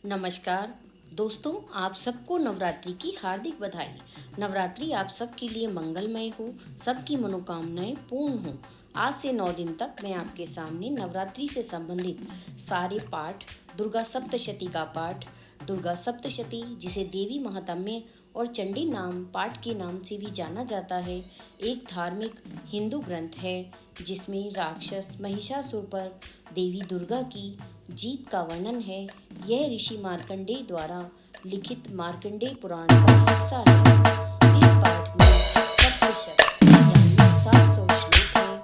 नमस्कार दोस्तों, आप सबको नवरात्रि की हार्दिक बधाई। नवरात्रि आप सबके लिए मंगलमय हो, सबकी मनोकामनाएं पूर्ण हो। आज से 9 दिन तक मैं आपके सामने नवरात्रि से संबंधित सारे पाठ, दुर्गा सप्तशती का पाठ, दुर्गा सप्तशती जिसे देवी महात्म्य और चंडी नाम पाठ के नाम से भी जाना जाता है, एक धार्मिक हिंदू ग्रंथ है जिसमें राक्षस महिषासुर पर देवी दुर्गा की जीत का वर्णन है। यह ऋषि मार्कंडेय द्वारा लिखित मार्कंडेय पुराण का हिस्सा है। इस पाठ में सप्तशत यानी 700 श्लोक हैं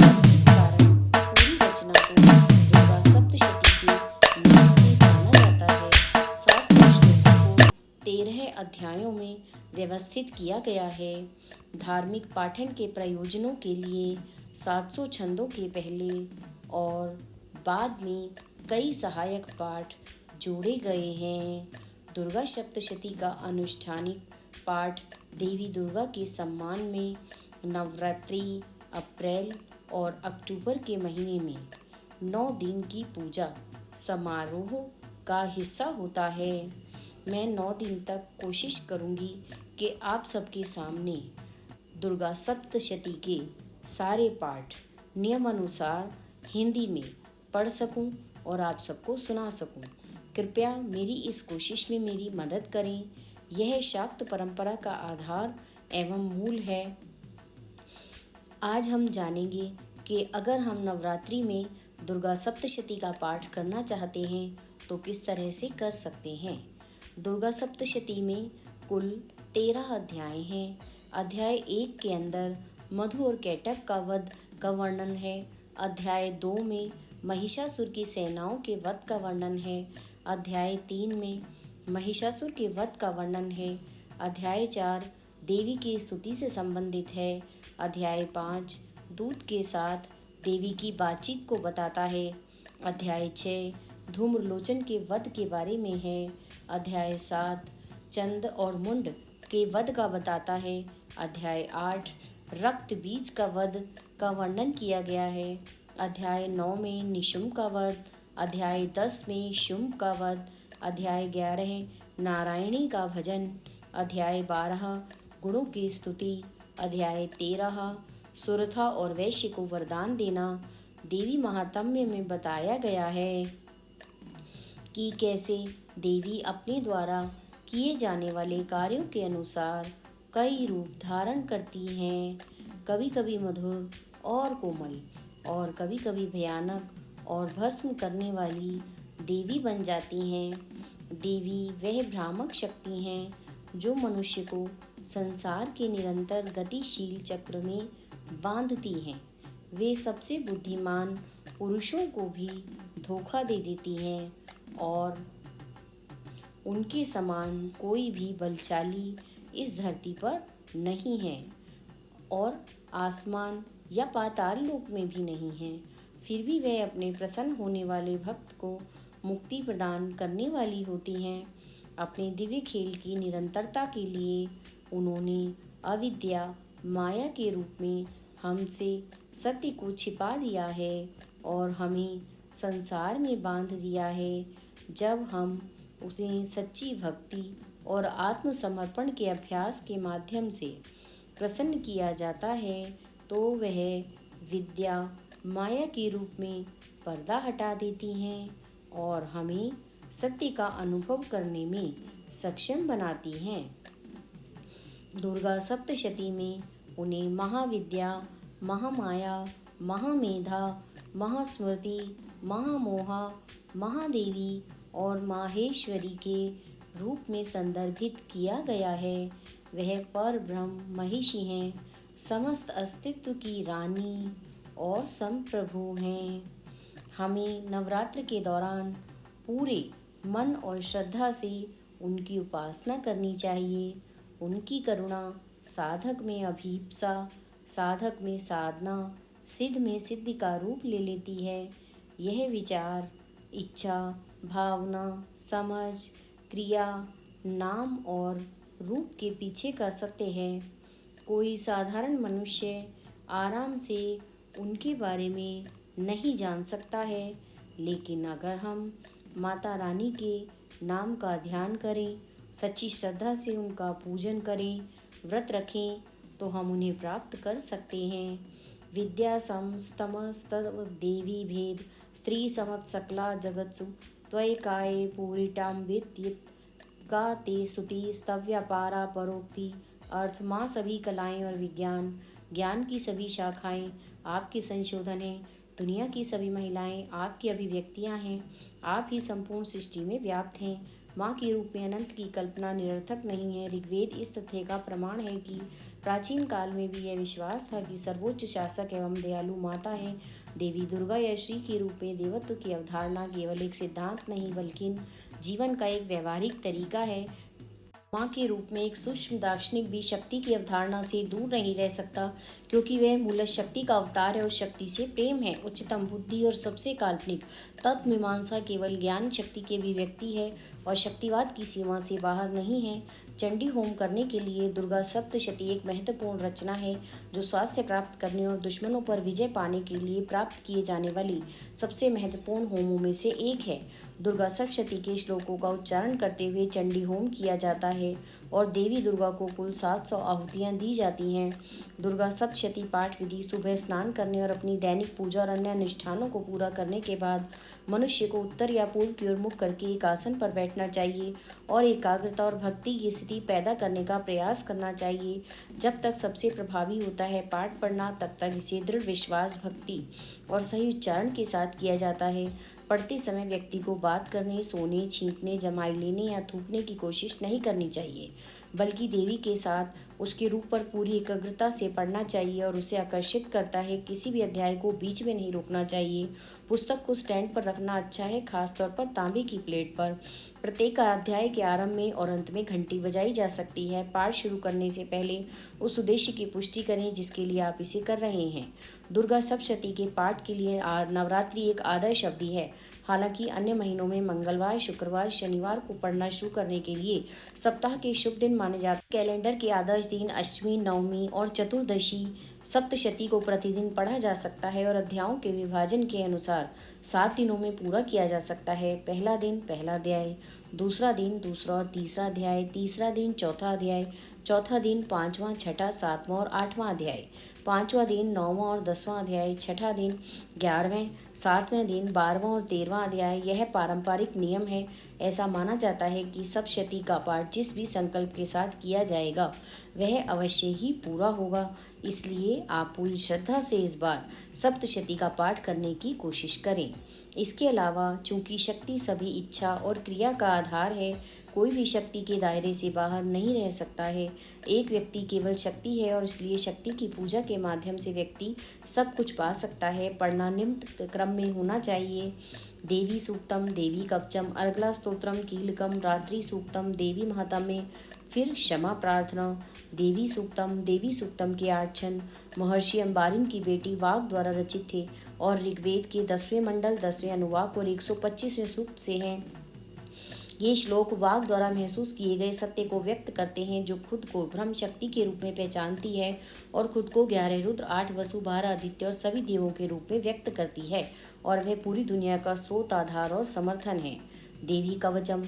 और इस कारण पूरी रचना को दुर्गा सप्तशती के नाम से जाना जाता है। 700 श्लोकों को 13 अध्यायों में व्यवस्थित किया गया है। धार्मिक पाठन के प्रयोजनों के लिए 700 छंदों के पहले और बाद में कई सहायक पाठ जोड़े गए हैं। दुर्गा सप्तशती का अनुष्ठानिक पाठ देवी दुर्गा के सम्मान में नवरात्रि अप्रैल और अक्टूबर के महीने में 9 दिन की पूजा समारोह का हिस्सा होता है। मैं 9 दिन तक कोशिश करूंगी कि आप सबके सामने दुर्गा सप्तशती के सारे पाठ नियमानुसार हिंदी में पढ़ सकूं और आप सबको सुना सकूं। कृपया मेरी इस कोशिश में मेरी मदद करें। यह शाक्त परंपरा का आधार एवं मूल है। आज हम जानेंगे कि अगर हम नवरात्रि में दुर्गा सप्तशती का पाठ करना चाहते हैं तो किस तरह से कर सकते हैं। दुर्गा सप्तशती में कुल 13 अध्याय हैं। अध्याय 1 के अंदर मधु और कैटभ का वध का वर्णन है। अध्याय 2 में महिषासुर की सेनाओं के वध का वर्णन है। अध्याय 3 में महिषासुर के वध का वर्णन है। अध्याय 4 देवी की स्तुति से संबंधित है। अध्याय 5 दूत के साथ देवी की बातचीत को बताता है। अध्याय 6 धूम्रलोचन के वध के बारे में है। अध्याय 7 चंद और मुंड के वध का बताता है। अध्याय 8 रक्त बीज का वध का वर्णन किया गया है। अध्याय 9 में निशुम्भ का वध, अध्याय 10 में शुम्भ का वध, अध्याय 11 नारायणी का भजन, अध्याय 12 गुणों की स्तुति, अध्याय 13 सुरथा और वैश्य को वरदान देना। देवी महात्म्य में बताया गया है कि कैसे देवी अपने द्वारा किए जाने वाले कार्यों के अनुसार कई रूप धारण करती हैं, कभी कभी मधुर और कोमल और कभी कभी भयानक और भस्म करने वाली देवी बन जाती हैं। देवी वह भ्रामक शक्ति हैं जो मनुष्य को संसार के निरंतर गतिशील चक्र में बांधती हैं। वे सबसे बुद्धिमान पुरुषों को भी धोखा दे देती हैं और उनके समान कोई भी बलशाली इस धरती पर नहीं है और आसमान या पाताल लोक में भी नहीं है। फिर भी वह अपने प्रसन्न होने वाले भक्त को मुक्ति प्रदान करने वाली होती हैं। अपने दिव्य खेल की निरंतरता के लिए उन्होंने अविद्या माया के रूप में हमसे सत्य को छिपा दिया है और हमें संसार में बांध दिया है। जब हम उसे सच्ची भक्ति और आत्मसमर्पण के अभ्यास के माध्यम से प्रसन्न किया जाता है तो वह विद्या माया के रूप में पर्दा हटा देती हैं और हमें सत्य का अनुभव करने में सक्षम बनाती हैं। दुर्गा सप्तशती में उन्हें महाविद्या, महामाया, महामेधा, महास्मृति, महामोहा, महादेवी और माहेश्वरी के रूप में संदर्भित किया गया है। वह पर ब्रह्म महिषी हैं, समस्त अस्तित्व की रानी और संप्रभु हैं। हमें नवरात्र के दौरान पूरे मन और श्रद्धा से उनकी उपासना करनी चाहिए। उनकी करुणा साधक में अभीप्सा, साधक में साधना, सिद्ध में सिद्धि का रूप ले लेती है। यह विचार, इच्छा, भावना, समझ, क्रिया, नाम और रूप के पीछे का सत्य है। कोई साधारण मनुष्य आराम से उनके बारे में नहीं जान सकता है, लेकिन अगर हम माता रानी के नाम का ध्यान करें, सच्ची श्रद्धा से उनका पूजन करें, व्रत रखें तो हम उन्हें प्राप्त कर सकते हैं। विद्या सम स्तम स्तव देवी भेद स्त्री समत सकला जगत्सु त्वयिकाये पूरिटां विद्यित का ते स्तुति स्तव्या पारा परोक्ति। अर्थ माँ सभी कलाएं और विज्ञान ज्ञान की सभी शाखाएं आपके संशोधन हैं। दुनिया की सभी महिलाएं आपकी अभिव्यक्तियां हैं। आप ही संपूर्ण सृष्टि में व्याप्त हैं। माँ के रूप में अनंत की कल्पना निरर्थक नहीं है। ऋग्वेद इस तथ्य का प्रमाण है कि प्राचीन काल में भी यह विश्वास था कि सर्वोच्च शासक एवं दयालु माता है। देवी दुर्गा या श्री के रूप में देवत्व की अवधारणा केवल एक सिद्धांत नहीं बल्कि जीवन का एक व्यवहारिक तरीका है। माँ के रूप में एक सूक्ष्म दार्शनिक भी शक्ति की अवधारणा से दूर नहीं रह सकता, क्योंकि वह मूलतः शक्ति का अवतार है और शक्ति से प्रेम है। उच्चतम बुद्धि और सबसे काल्पनिक तत्व मीमांसा केवल ज्ञान शक्ति की अभिव्यक्ति है और शक्तिवाद की सीमा से बाहर नहीं है। चंडी होम करने के लिए दुर्गा सप्तशती एक महत्वपूर्ण रचना है जो स्वास्थ्य प्राप्त करने और दुश्मनों पर विजय पाने के लिए प्राप्त किए जाने वाली सबसे महत्वपूर्ण होमों में से एक है। दुर्गा सप्तशती के श्लोकों का उच्चारण करते हुए चंडी होम किया जाता है और देवी दुर्गा को कुल 700 आहुतियाँ दी जाती हैं। दुर्गा सप्तशती पाठ विधि सुबह स्नान करने और अपनी दैनिक पूजा और अन्य अनुष्ठानों को पूरा करने के बाद मनुष्य को उत्तर या पूर्व की ओर मुख करके एक आसन पर बैठना चाहिए और एकाग्रता और भक्ति की स्थिति पैदा करने का प्रयास करना चाहिए। जब तक सबसे प्रभावी होता है पाठ पढ़ना, तब तक इसे दृढ़ विश्वास, भक्ति और सही उच्चारण के साथ किया जाता है। पढ़ते समय व्यक्ति को बात करने, सोने, छींकने, जमाई लेने या थूकने की कोशिश नहीं करनी चाहिए, बल्कि देवी के साथ उसके रूप पर पूरी एकाग्रता से पढ़ना चाहिए और उसे आकर्षित करता है। किसी भी अध्याय को बीच में नहीं रोकना चाहिए। पुस्तक को स्टैंड पर रखना अच्छा है, खासतौर पर तांबे की प्लेट पर। प्रत्येक अध्याय के आरंभ में और अंत में घंटी बजाई जा सकती है। पाठ शुरू करने से पहले उस उद्देश्य की पुष्टि करें जिसके लिए आप इसे कर रहे हैं। दुर्गा सप्तशती के पाठ के लिए नवरात्रि एक आदर्श अवधि है। हालांकि अन्य महीनों में मंगलवार, शुक्रवार, शनिवार को पढ़ना शुरू करने के लिए सप्ताह के शुभ दिन माने जाते हैं। कैलेंडर के आदर्श दिन अष्टमी, नवमी और चतुर्दशी सप्तशती को प्रतिदिन पढ़ा जा सकता है और अध्यायों के विभाजन के अनुसार 7 दिनों में पूरा किया जा सकता है। पहला दिन पहला अध्याय, दूसरा दिन दूसरा और तीसरा अध्याय, तीसरा दिन चौथा अध्याय, चौथा दिन 5वां, छठा, 7वां और 8वां अध्याय, 5वां दिन 9वां और 10वां अध्याय, छठा दिन 11वें, 7वें दिन 12वां और 13वां अध्याय। यह पारंपरिक नियम है। ऐसा माना जाता है कि सप्तशती का पाठ जिस भी संकल्प के साथ किया जाएगा वह अवश्य ही पूरा होगा। इसलिए आप पूरी श्रद्धा से इस बार सप्तशती का पाठ करने की कोशिश करें। इसके अलावा चूंकि शक्ति सभी इच्छा और क्रिया का आधार है, कोई भी शक्ति के दायरे से बाहर नहीं रह सकता है। एक व्यक्ति केवल शक्ति है और इसलिए शक्ति की पूजा के माध्यम से व्यक्ति सब कुछ पा सकता है। पढ़ना निम्न क्रम में होना चाहिए। देवी सूक्तम, देवी कवचम, अर्गला स्तोत्रम, कीलकम, रात्रि सूक्तम, देवी महात्म्य, फिर क्षमा प्रार्थना। देवी सूक्तम के 8 छंद महर्षि अंबारिन की बेटी वाग द्वारा रचित थे और ऋग्वेद के 10वें मंडल 10वें अनुवाक और 125वें सूक्त से हैं। ये श्लोक वाग द्वारा महसूस किए गए सत्य को व्यक्त करते हैं, जो खुद को ब्रह्म शक्ति के रूप में पहचानती है और खुद को 11 रुद्र, 8 वसु, 12 आदित्य और सभी देवों के रूप में व्यक्त करती है और वह पूरी दुनिया का स्रोत, आधार और समर्थन है। देवी कवचम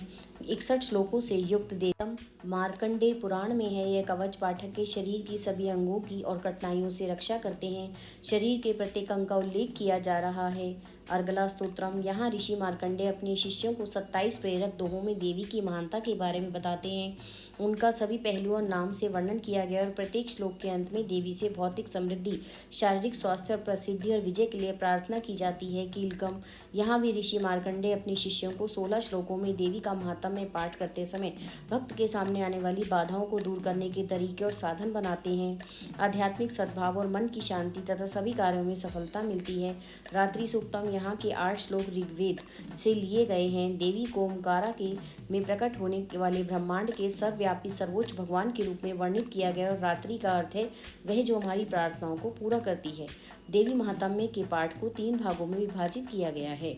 61 श्लोकों से युक्त देवम मार्कंडेय पुराण में है। यह कवच पाठक के शरीर की सभी अंगों की और कठिनाइयों से रक्षा करते हैं। शरीर के प्रत्येक अंग का उल्लेख किया जा रहा है। अर्गला स्तोत्रम, यहाँ ऋषि मार्कंडेय अपने शिष्यों को 27 प्रेरक दोहों में देवी की महानता के बारे में बताते हैं। उनका सभी पहलुओं और नाम से वर्णन किया गया और प्रत्येक श्लोक के अंत में देवी से भौतिक समृद्धि, शारीरिक स्वास्थ्य और प्रसिद्धि और विजय के लिए प्रार्थना की जाती है। कीलकम, यहाँ भी ऋषि मार्कंडेय अपने शिष्यों को 16 श्लोकों में देवी का महात्म्य पाठ करते समय भक्त के सामने आने वाली बाधाओं को दूर करने के तरीके और साधन बनाते हैं। आध्यात्मिक सद्भाव और मन की शांति तथा सभी कार्यों में सफलता मिलती है। रात्रि सूक्तम, यहाँ के 8 श्लोक ऋग्वेद से लिए गए हैं। देवी को ओमकारा के में प्रकट होने वाले ब्रह्मांड के सर्वव्यापी सर्वोच्च भगवान के रूप में वर्णित किया गया और रात्रि का अर्थ है वह जो हमारी प्रार्थनाओं को पूरा करती है। देवी महात्म्य के पाठ को 3 भागों में विभाजित किया गया है।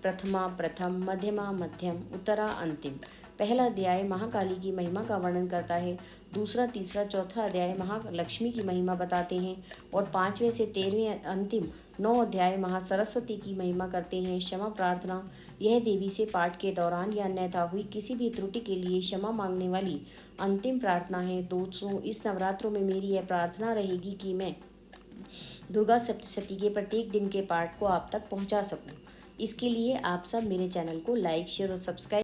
प्रथमा प्रथम, मध्यमा मध्यम, उत्तरा अंतिम। पहला अध्याय महाकाली की महिमा का वर्णन करता है। दूसरा, तीसरा, चौथा अध्याय महालक्ष्मी की महिमा बताते हैं और 5वें से 13वें अंतिम 9 अध्याय महासरस्वती की महिमा करते हैं। क्षमा प्रार्थना, यह देवी से पाठ के दौरान या अन्यथा हुई किसी भी त्रुटि के लिए क्षमा मांगने वाली अंतिम प्रार्थना है। दोस्तों, इस नवरात्रों में मेरी यह प्रार्थना रहेगी कि मैं दुर्गा सप्तशती के प्रत्येक दिन के पाठ को आप तक पहुंचा सकूं। इसके लिए आप सब मेरे चैनल को लाइक, शेयर और सब्सक्राइब